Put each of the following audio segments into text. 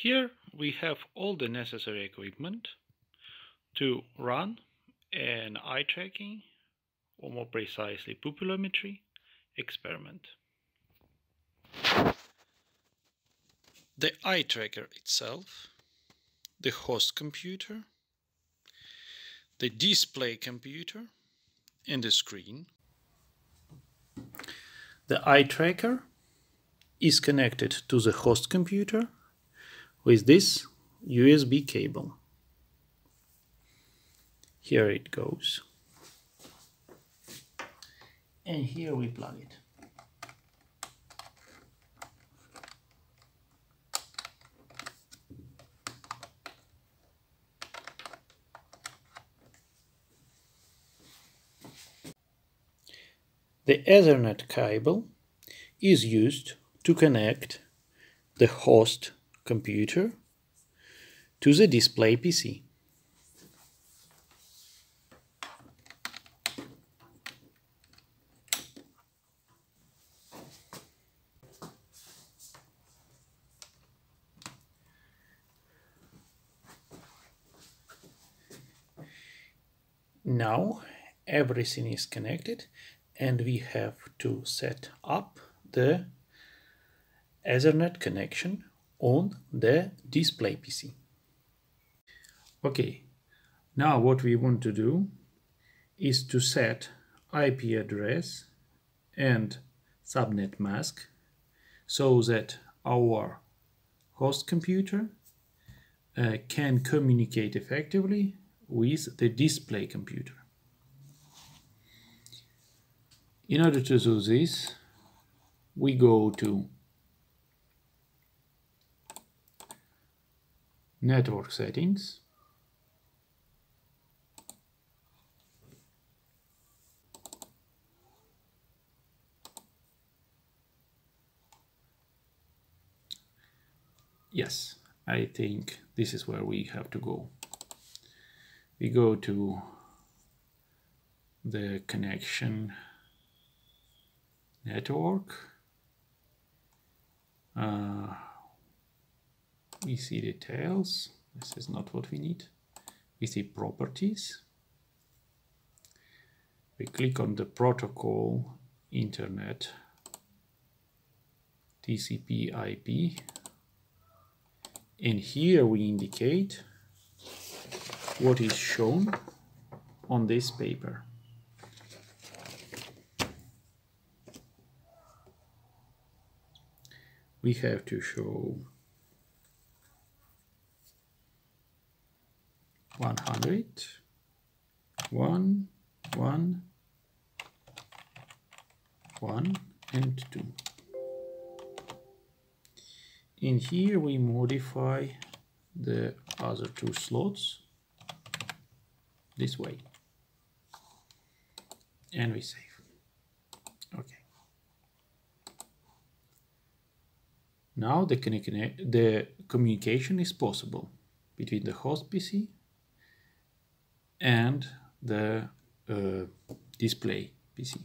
Here we have all the necessary equipment to run an eye tracking, or more precisely pupillometry, experiment. The eye tracker itself, the host computer, the display computer, and the screen. The eye tracker is connected to the host computer with this USB cable. Here it goes. And here we plug it. The Ethernet cable is used to connect the host computer to the display PC. Now everything is connected and we have to set up the Ethernet connection on the display PC. Okay, now what we want to do is to set IP address and subnet mask so that our host computer can communicate effectively with the display computer. In order to do this, we go to Network Settings, yes, I think this is where we have to go. We go to the connection network. We see details. This is not what we need. We see properties. We click on the protocol internet TCP IP, and here we indicate what is shown on this paper. We have to show 100, 1, 1, 1, and 2. In here we modify the other two slots this way, and we save. Okay. Now the communication is possible between the host PC and the display PC.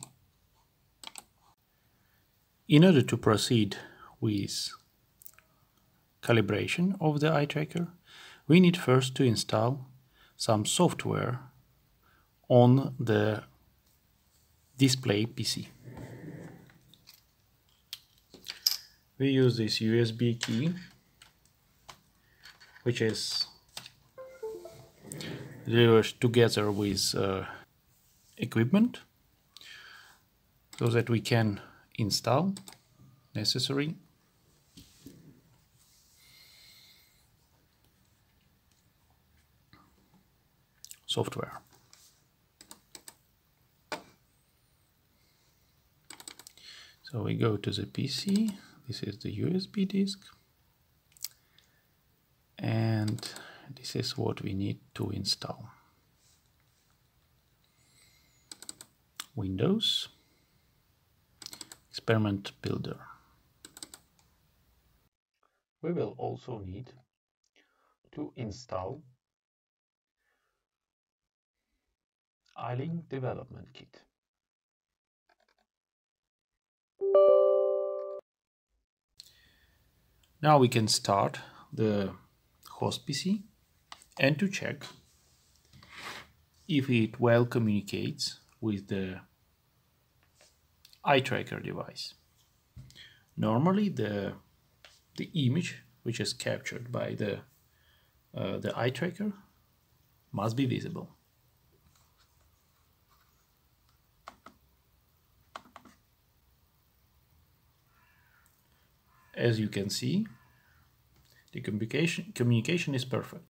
In order to proceed with calibration of the eye tracker, we need first to install some software on the display PC. We use this USB key, which is delivered together with equipment, so that we can install necessary software. So we go to the PC. This is the USB disk, and this is what we need to install. Windows, Experiment Builder. We will also need to install iLink Development Kit. Now we can start the host PC and to check if it well communicates with the eye tracker device. Normally the image which is captured by the eye tracker must be visible. As you can see, the communication is perfect.